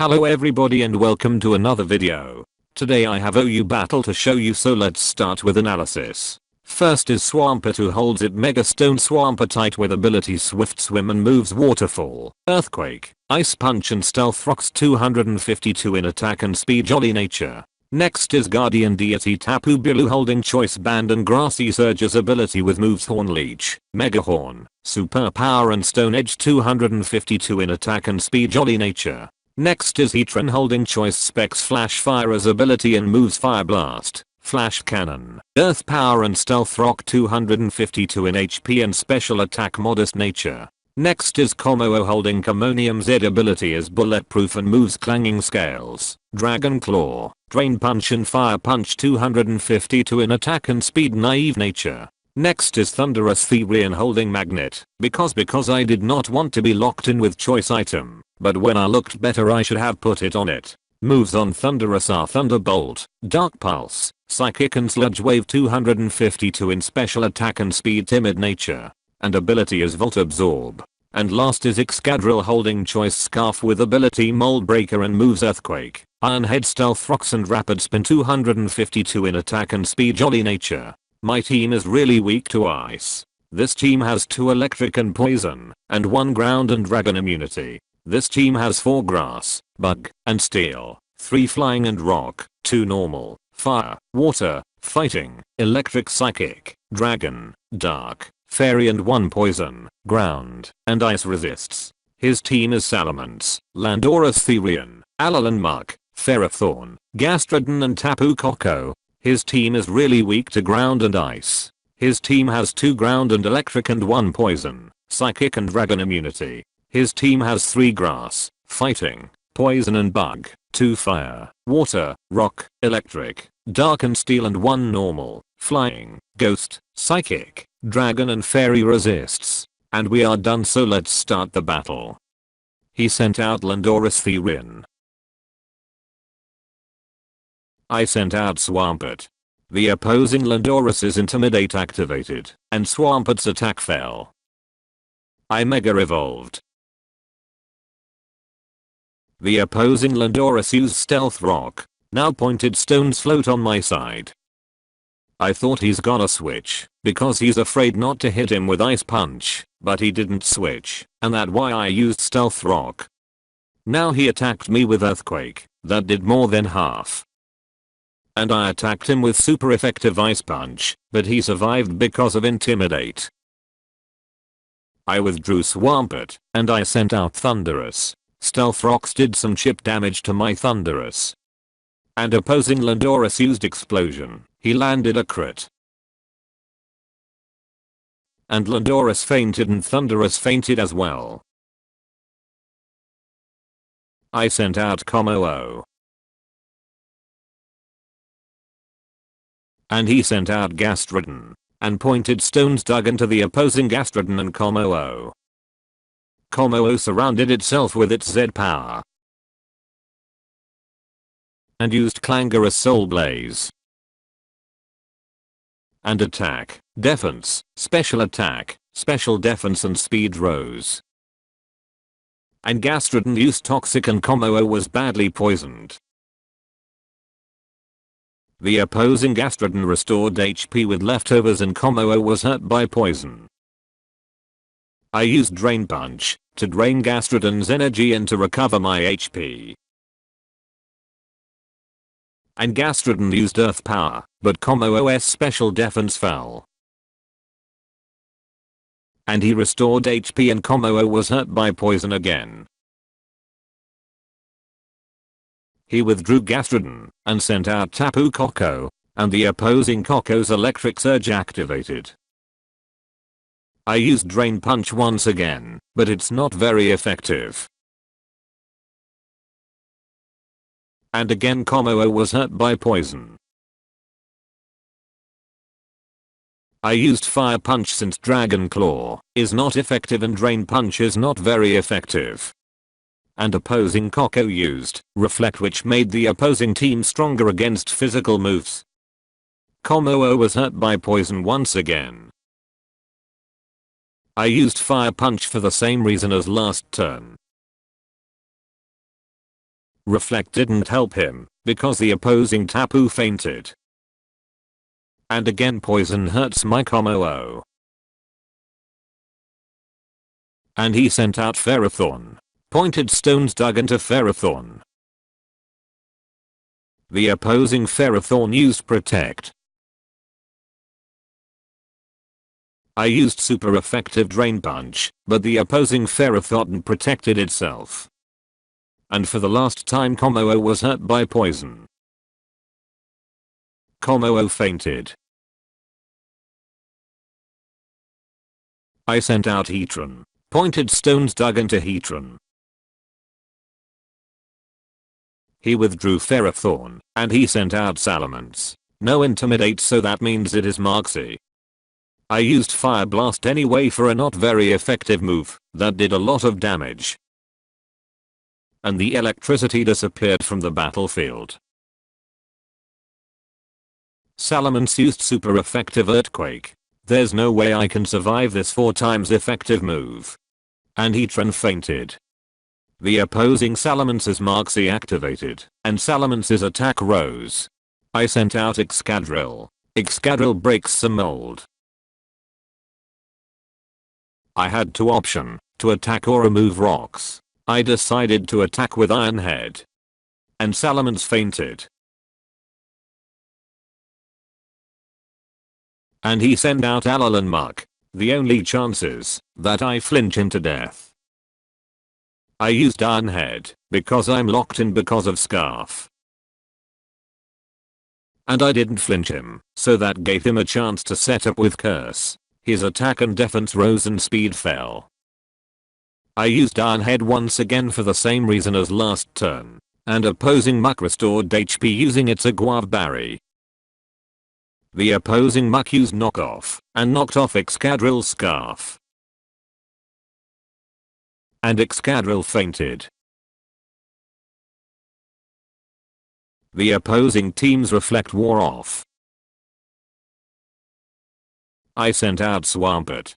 Hello everybody and welcome to another video. Today I have OU battle to show you, so let's start with analysis. First is Swampert, who holds it Mega Stone Swampert tight with abilities Swift Swim and moves Waterfall, Earthquake, Ice Punch and Stealth Rocks. 252 in attack and speed. Jolly nature. Next is Guardian Deity Tapu Bulu, holding Choice Band and Grassy Surge's ability with moves Horn Leech, Mega Horn, Super Power and Stone Edge. 252 in attack and speed. Jolly nature. Next is Heatran, holding Choice Specs Flash Fire's ability and moves Fire Blast, Flash Cannon, Earth Power and Stealth Rock. 252 in HP and special attack Modest nature. Next is Kommo-o, holding Commonium Z ability as bulletproof and moves Clanging Scales, Dragon Claw, Drain Punch and Fire Punch. 252 in attack and speed. Naive nature. Next is Thunderous Therian, holding Magnet, because I did not want to be locked in with choice item, but when I looked better I should have put it on it. Moves on Thunderous are Thunderbolt, Dark Pulse, Psychic and Sludge Wave. 252 in special attack and speed. Timid nature. And ability is Volt Absorb. And last is Excadrill, holding Choice Scarf with ability Mold Breaker and moves Earthquake, Iron Head, Stealth Rocks and Rapid Spin. 252 in attack and speed. Jolly nature. My team is really weak to ice. This team has 2 electric and poison, and 1 ground and dragon immunity. This team has 4 grass, bug, and steel, 3 flying and rock, 2 normal, fire, water, fighting, electric, psychic, dragon, dark, fairy and 1 poison, ground, and ice resists. His team is Salamence, Landorus Therian, Alolan Muck, Ferrothorn, Gastrodon and Tapu Koko. His team is really weak to ground and ice. His team has 2 ground and electric and 1 poison, psychic and dragon immunity. His team has 3 grass, fighting, poison and bug, 2 fire, water, rock, electric, dark and steel and 1 normal, flying, ghost, psychic, dragon and fairy resists. And we are done, so let's start the battle. He sent out Landorus Therian. I sent out Swampert. The opposing Landorus's Intimidate activated, and Swampert's attack fell. I Mega Evolved. The opposing Landorus used Stealth Rock. Now Pointed Stones float on my side. I thought he's gonna switch, because he's afraid not to hit him with Ice Punch, but he didn't switch, and that's why I used Stealth Rock. Now he attacked me with Earthquake, that did more than half. And I attacked him with super effective Ice Punch, but he survived because of Intimidate. I withdrew Swampert, and I sent out Thunderous. Stealth Rocks did some chip damage to my Thunderous. And opposing Landorus used Explosion. He landed a crit. And Landorus fainted and Thunderous fainted as well. I sent out Kommo-o. And he sent out Gastrodon. And Pointed Stones dug into the opposing Gastrodon and Kommo-o. Kommo-o surrounded itself with its Z power. And used Clangorous Soulblaze. And attack, defense, special attack, special defense and speed rose. And Gastrodon used Toxic and Kommo-o was badly poisoned. The opposing Gastrodon restored HP with leftovers and Kommo-o was hurt by poison. I used Drain Punch to drain Gastrodon's energy and to recover my HP. And Gastrodon used Earth Power, but Kommo-o's special defense fell. And he restored HP and Kommo-o was hurt by poison again. He withdrew Gastrodon and sent out Tapu Koko, and the opposing Koko's Electric Surge activated. I used Drain Punch once again, but it's not very effective. And again Kommo-o was hurt by poison. I used Fire Punch since Dragon Claw is not effective and Drain Punch is not very effective. And opposing Koko used Reflect, which made the opposing team stronger against physical moves. Kommo-o was hurt by poison once again. I used Fire Punch for the same reason as last turn. Reflect didn't help him, because the opposing Tapu fainted. And again poison hurts my Kommo-o. And he sent out Ferrothorn. Pointed stones dug into Ferrothorn. The opposing Ferrothorn used Protect. I used super effective Drain Punch, but the opposing Ferrothorn protected itself. And for the last time Kommo-o was hurt by poison. Kommo-o fainted. I sent out Heatran. Pointed stones dug into Heatran. He withdrew Ferrothorn, and he sent out Salamence. No Intimidate, so that means it is Marksy. I used Fire Blast anyway for a not very effective move that did a lot of damage. And the electricity disappeared from the battlefield. Salamence used super effective Earthquake. There's no way I can survive this 4 times effective move. And Heatran fainted. The opposing Salamance's Marksy activated, and Salamance's attack rose. I sent out Excadrill. Excadrill breaks some mold. I had 2 options, to attack or remove rocks. I decided to attack with Iron Head. And Salamence fainted. And he sent out Alolan Muck. The only chances that I flinch him to death. I used Iron Head because I'm locked in because of Scarf. And I didn't flinch him, so that gave him a chance to set up with Curse. His attack and defense rose and speed fell. I used Iron Head once again for the same reason as last turn, and opposing Muck restored HP using its Aguave Berry. The opposing Muck used Knockoff and knocked off Excadrill's Scarf. And Excadrill fainted. The opposing team's Reflect wore off. I sent out Swampert.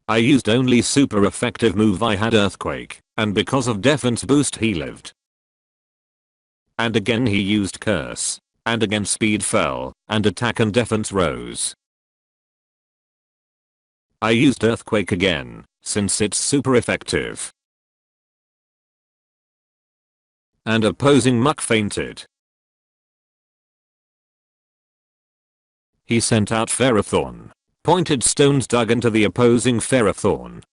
I used only super effective move. I had Earthquake, and because of defense boost he lived. And again he used Curse, and again speed fell, and attack and defense rose. I used Earthquake again, since it's super effective. And opposing Muck fainted. He sent out Ferrothorn. Pointed stones dug into the opposing Ferrothorn.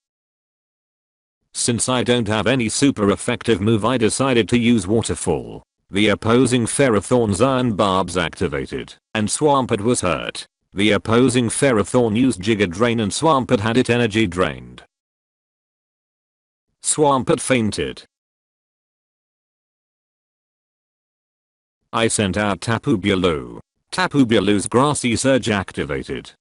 Since I don't have any super effective move, I decided to use Waterfall. The opposing Ferrothorn's Iron Barbs activated, and Swampert was hurt. The opposing Ferrothorn used Giga Drain and Swampert had its energy drained. Swampert fainted. I sent out Tapu Bulu. Tapu Bulu's Grassy Surge activated.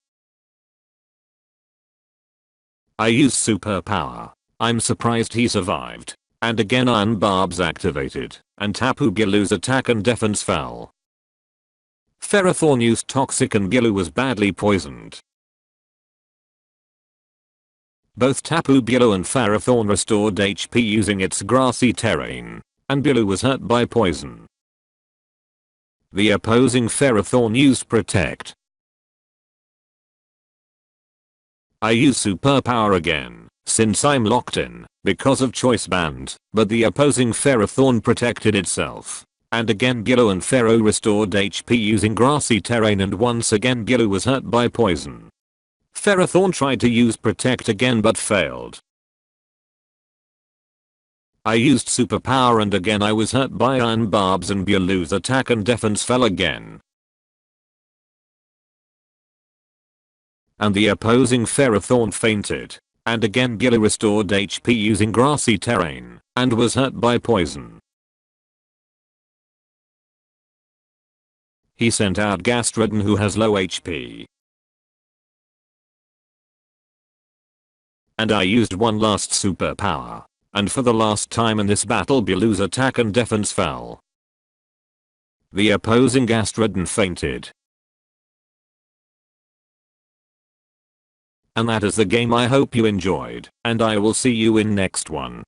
I used Super Power. I'm surprised he survived. And again Iron Barbs activated, and Tapu Bulu's attack and defense fell. Ferrothorn used Toxic and Bulu was badly poisoned. Both Tapu Bulu and Ferrothorn restored HP using its grassy terrain, and Bulu was hurt by poison. The opposing Ferrothorn used Protect. I used Super Power again, since I'm locked in, because of Choice Band, but the opposing Ferrothorn protected itself. And again Bulu and Ferro restored HP using grassy terrain, and once again Bulu was hurt by poison. Ferrothorn tried to use Protect again but failed. I used Super Power and again I was hurt by Iron Barbs and Bulu's attack and defense fell again. And the opposing Ferrothorn fainted. And again Bulu restored HP using grassy terrain, and was hurt by poison. He sent out Gastrodon who has low HP. And I used one last super power. And for the last time in this battle Bulu's attack and defense fell. The opposing Gastrodon fainted. And that is the game. I hope you enjoyed, and I will see you in next one.